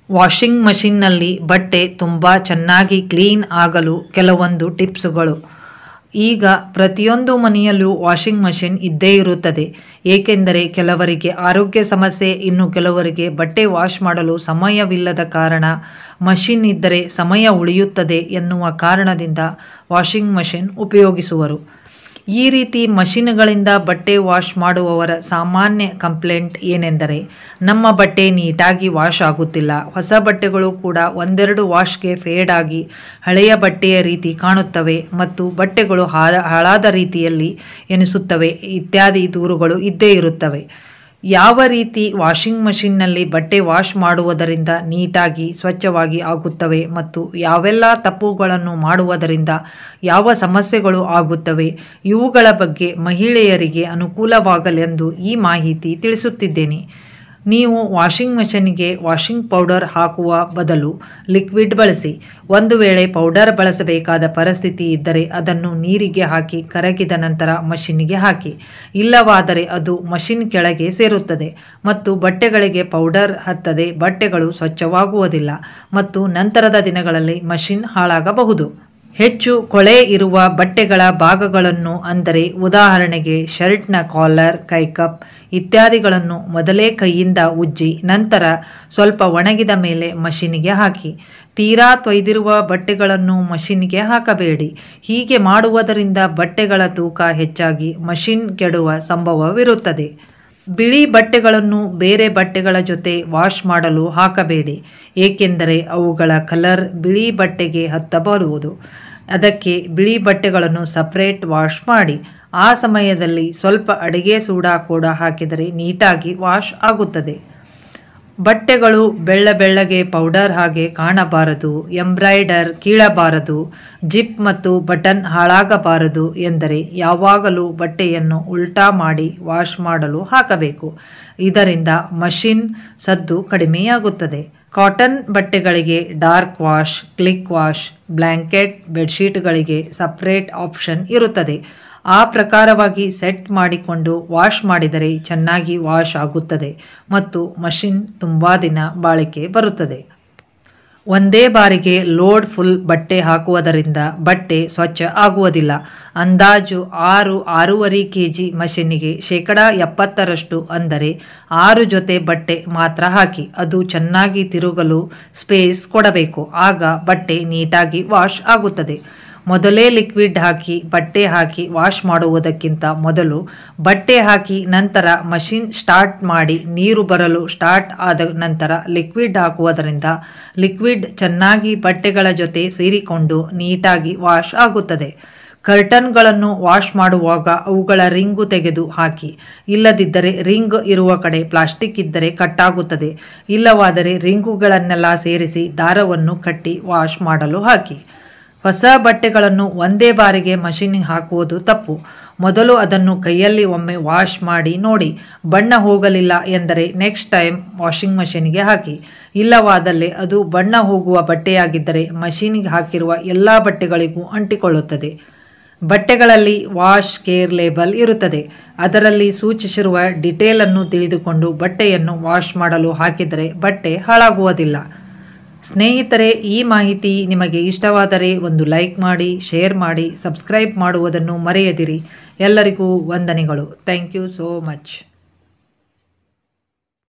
Washing ಮಷಿನ್ನಲ್ಲಿ ಬಟ್ಟೆ ತುಂಬ ಚೆನ್ನಾಗಿ ಕ್ಲೀನ್ ಆಗಲು ಕೆಲವೊಂದು ಟಿಪ್ಸ್ಗಳು. ಈಗ ಪ್ರತಿಯೊಂದು ಮನೆಯಲ್ಲೂ ವಾಷಿಂಗ್ ಮಷಿನ್ ಇದ್ದೇ ಇರುತ್ತದೆ. ಏಕೆಂದರೆ ಕೆಲವರಿಗೆ ಆರೋಗ್ಯ ಸಮಸ್ಯೆ, ಇನ್ನು ಕೆಲವರಿಗೆ ಬಟ್ಟೆ ವಾಶ್ ಮಾಡಲು ಸಮಯವಿಲ್ಲದ ಕಾರಣ ಮಷಿನ್ ಇದ್ದರೆ ಸಮಯ ಉಳಿಯುತ್ತದೆ ಎನ್ನುವ ಕಾರಣದಿಂದ ವಾಷಿಂಗ್ ಮಷಿನ್ ಉಪಯೋಗಿಸುವರು. ಈ ರೀತಿ ಮಷಿನ್ಗಳಿಂದ ಬಟ್ಟೆ ವಾಶ್ ಮಾಡುವವರ ಸಾಮಾನ್ಯ ಕಂಪ್ಲೇಂಟ್ ಏನೆಂದರೆ, ನಮ್ಮ ಬಟ್ಟೆ ನೀಟಾಗಿ ವಾಶ್ ಆಗುತ್ತಿಲ್ಲ, ಹೊಸ ಬಟ್ಟೆಗಳು ಕೂಡ ಒಂದೆರಡು ವಾಶ್ಗೆ ಫೇಡ್ ಆಗಿ ಹಳೆಯ ಬಟ್ಟೆಯ ರೀತಿ ಕಾಣುತ್ತವೆ ಮತ್ತು ಬಟ್ಟೆಗಳು ಹಾಳಾದ ರೀತಿಯಲ್ಲಿ ಎನಿಸುತ್ತವೆ ಇತ್ಯಾದಿ ದೂರುಗಳು ಇದ್ದೇ ಇರುತ್ತವೆ. ಯಾವ ರೀತಿ ವಾಷಿಂಗ್ ಮಷಿನ್ನಲ್ಲಿ ಬಟ್ಟೆ ವಾಶ್ ಮಾಡುವುದರಿಂದ ನೀಟಾಗಿ ಸ್ವಚ್ಛವಾಗಿ ಆಗುತ್ತವೆ ಮತ್ತು ಯಾವೆಲ್ಲ ತಪ್ಪುಗಳನ್ನು ಮಾಡುವುದರಿಂದ ಯಾವ ಸಮಸ್ಯೆಗಳು ಆಗುತ್ತವೆ, ಇವುಗಳ ಬಗ್ಗೆ ಮಹಿಳೆಯರಿಗೆ ಅನುಕೂಲವಾಗಲೆಂದು ಈ ಮಾಹಿತಿ ತಿಳಿಸುತ್ತಿದ್ದೇನೆ. ನೀವು ವಾಷಿಂಗ್ ಮಷಿನ್ಗೆ ವಾಷಿಂಗ್ ಪೌಡರ್ ಹಾಕುವ ಬದಲು ಲಿಕ್ವಿಡ್ ಬಳಸಿ. ಒಂದು ವೇಳೆ ಪೌಡರ್ ಬಳಸಬೇಕಾದ ಪರಿಸ್ಥಿತಿ ಇದ್ದರೆ ಅದನ್ನು ನೀರಿಗೆ ಹಾಕಿ ಕರಗಿದ ನಂತರ ಮಷಿನ್ಗೆ ಹಾಕಿ. ಇಲ್ಲವಾದರೆ ಅದು ಮಷಿನ್ ಕೆಳಗೆ ಸೇರುತ್ತದೆ ಮತ್ತು ಬಟ್ಟೆಗಳಿಗೆ ಪೌಡರ್ ಹತ್ತದೆ, ಬಟ್ಟೆಗಳು ಸ್ವಚ್ಛವಾಗುವುದಿಲ್ಲ ಮತ್ತು ನಂತರದ ದಿನಗಳಲ್ಲಿ ಮಷಿನ್ ಹಾಳಾಗಬಹುದು. ಹೆಚ್ಚು ಕೊಳೆ ಇರುವ ಬಟ್ಟೆಗಳ ಭಾಗಗಳನ್ನು, ಅಂದರೆ ಉದಾಹರಣೆಗೆ ಶರ್ಟ್ನ ಕಾಲರ್, ಕೈಕಪ್ ಇತ್ಯಾದಿಗಳನ್ನು ಮೊದಲೇ ಕೈಯಿಂದ ಉಜ್ಜಿ ನಂತರ ಸ್ವಲ್ಪ ಒಣಗಿದ ಮೇಲೆ ಮಷಿನ್ಗೆ ಹಾಕಿ. ತೀರಾ ತೊಯ್ದಿರುವ ಬಟ್ಟೆಗಳನ್ನು ಮಷಿನ್ಗೆ ಹಾಕಬೇಡಿ. ಹೀಗೆ ಮಾಡುವುದರಿಂದ ಬಟ್ಟೆಗಳ ತೂಕ ಹೆಚ್ಚಾಗಿ ಮಷಿನ್ ಕೆಡುವ ಸಂಭವವಿರುತ್ತದೆ. ಬಿಳಿ ಬಟ್ಟೆಗಳನ್ನು ಬೇರೆ ಬಟ್ಟೆಗಳ ಜೊತೆ ವಾಶ್ ಮಾಡಲು ಹಾಕಬೇಡಿ, ಏಕೆಂದರೆ ಅವುಗಳ ಕಲರ್ ಬಿಳಿ ಬಟ್ಟೆಗೆ ಹತ್ತಬಹುದು. ಅದಕ್ಕೆ ಬಿಳಿ ಬಟ್ಟೆಗಳನ್ನು ಸಪರೇಟ್ ವಾಶ್ ಮಾಡಿ. ಆ ಸಮಯದಲ್ಲಿ ಸ್ವಲ್ಪ ಅಡಿಗೆ ಸೋಡಾ ಕೂಡ ಹಾಕಿದರೆ ನೀಟಾಗಿ ವಾಶ್ ಆಗುತ್ತದೆ. ಬಟ್ಟೆಗಳು ಬೆಳ್ಳಗೆ ಪೌಡರ್ ಹಾಗೆ ಕಾಣಬಾರದು, ಎಂಬ್ರಾಯ್ಡರ್ ಕೀಳಬಾರದು, ಜಿಪ್ ಮತ್ತು ಬಟನ್ ಹಾಳಾಗಬಾರದು ಎಂದರೆ ಯಾವಾಗಲೂ ಬಟ್ಟೆಯನ್ನು ಉಲ್ಟಾ ಮಾಡಿ ವಾಶ್ ಮಾಡಲು ಹಾಕಬೇಕು. ಇದರಿಂದ ಮಷಿನ್ ಸದ್ದು ಕಡಿಮೆಯಾಗುತ್ತದೆ. ಕಾಟನ್ ಬಟ್ಟೆಗಳಿಗೆ dark wash, click wash, blanket, ಬೆಡ್ಶೀಟ್ಗಳಿಗೆ ಸಪರೇಟ್ ಆಪ್ಷನ್ ಇರುತ್ತದೆ. ಆ ಪ್ರಕಾರವಾಗಿ ಸೆಟ್ ಮಾಡಿಕೊಂಡು ವಾಶ್ ಮಾಡಿದರೆ ಚೆನ್ನಾಗಿ ವಾಶ್ ಆಗುತ್ತದೆ ಮತ್ತು ಮಷಿನ್ ತುಂಬ ದಿನ ಬಾಳಿಕೆ ಬರುತ್ತದೆ. ಒಂದೇ ಬಾರಿಗೆ ಲೋಡ್ ಫುಲ್ ಬಟ್ಟೆ ಹಾಕುವುದರಿಂದ ಬಟ್ಟೆ ಸ್ವಚ್ಛ ಆಗುವುದಿಲ್ಲ. ಅಂದಾಜು 6-6.5 kg ಮಷಿನ್ನಿಗೆ 70% ಅಂದರೆ 6 ಜೊತೆ ಬಟ್ಟೆ ಮಾತ್ರ ಹಾಕಿ. ಅದು ಚೆನ್ನಾಗಿ ತಿರುಗಲು ಸ್ಪೇಸ್ ಕೊಡಬೇಕು. ಆಗ ಬಟ್ಟೆ ನೀಟಾಗಿ ವಾಶ್ ಆಗುತ್ತದೆ. ಮೊದಲೇ ಲಿಕ್ವಿಡ್ ಹಾಕಿ ಬಟ್ಟೆ ಹಾಕಿ ವಾಶ್ ಮಾಡುವುದಕ್ಕಿಂತ ಮೊದಲು ಬಟ್ಟೆ ಹಾಕಿ ನಂತರ ಮಷಿನ್ ಸ್ಟಾರ್ಟ್ ಮಾಡಿ ನೀರು ಬರಲು ಸ್ಟಾರ್ಟ್ ಆದ ನಂತರ ಲಿಕ್ವಿಡ್ ಹಾಕುವುದರಿಂದ ಲಿಕ್ವಿಡ್ ಚೆನ್ನಾಗಿ ಬಟ್ಟೆಗಳ ಜೊತೆ ಸೇರಿಕೊಂಡು ನೀಟಾಗಿ ವಾಶ್ ಆಗುತ್ತದೆ. ಕರ್ಟನ್ಗಳನ್ನು ವಾಶ್ ಮಾಡುವಾಗ ಅವುಗಳ ರಿಂಗು ತೆಗೆದು ಹಾಕಿ. ಇಲ್ಲದಿದ್ದರೆ ರಿಂಗ್ ಇರುವ ಕಡೆ ಪ್ಲಾಸ್ಟಿಕ್ ಇದ್ದರೆ ಕಟ್ಟಾಗುತ್ತದೆ. ಇಲ್ಲವಾದರೆ ರಿಂಗುಗಳನ್ನೆಲ್ಲ ಸೇರಿಸಿ ದಾರವನ್ನು ಕಟ್ಟಿ ವಾಶ್ ಮಾಡಲು ಹಾಕಿ. ಹೊಸ ಬಟ್ಟೆಗಳನ್ನು ಒಂದೇ ಬಾರಿಗೆ ಮಷಿನ್ಗೆ ಹಾಕುವುದು ತಪ್ಪು. ಮೊದಲು ಅದನ್ನು ಕೈಯಲ್ಲಿ ಒಮ್ಮೆ ವಾಶ್ ಮಾಡಿ ನೋಡಿ. ಬಣ್ಣ ಹೋಗಲಿಲ್ಲ ಎಂದರೆ ನೆಕ್ಸ್ಟ್ ಟೈಮ್ ವಾಷಿಂಗ್ ಮಷಿನ್ಗೆ ಹಾಕಿ. ಇಲ್ಲವಾದಲ್ಲಿ ಅದು ಬಣ್ಣ ಹೋಗುವ ಬಟ್ಟೆಯಾಗಿದ್ದರೆ ಮಷಿನ್ಗೆ ಹಾಕಿರುವ ಎಲ್ಲ ಬಟ್ಟೆಗಳಿಗೂ ಅಂಟಿಕೊಳ್ಳುತ್ತದೆ. ಬಟ್ಟೆಗಳಲ್ಲಿ ವಾಶ್ ಕೇರ್ ಲೇಬಲ್ ಇರುತ್ತದೆ. ಅದರಲ್ಲಿ ಸೂಚಿಸಿರುವ ಡೀಟೇಲನ್ನು ತಿಳಿದುಕೊಂಡು ಬಟ್ಟೆಯನ್ನು ವಾಶ್ ಮಾಡಲು ಹಾಕಿದರೆ ಬಟ್ಟೆ ಹಾಳಾಗುವುದಿಲ್ಲ. ಸ್ನೇಹಿತರೆ, ಈ ಮಾಹಿತಿ ನಿಮಗೆ ಇಷ್ಟವಾದರೆ ಒಂದು ಲೈಕ್ ಮಾಡಿ, ಶೇರ್ ಮಾಡಿ, ಸಬ್ಸ್ಕ್ರೈಬ್ ಮಾಡುವುದನ್ನು ಮರೆಯದಿರಿ. ಎಲ್ಲರಿಗೂ ವಂದನೆಗಳು. Thank you so much.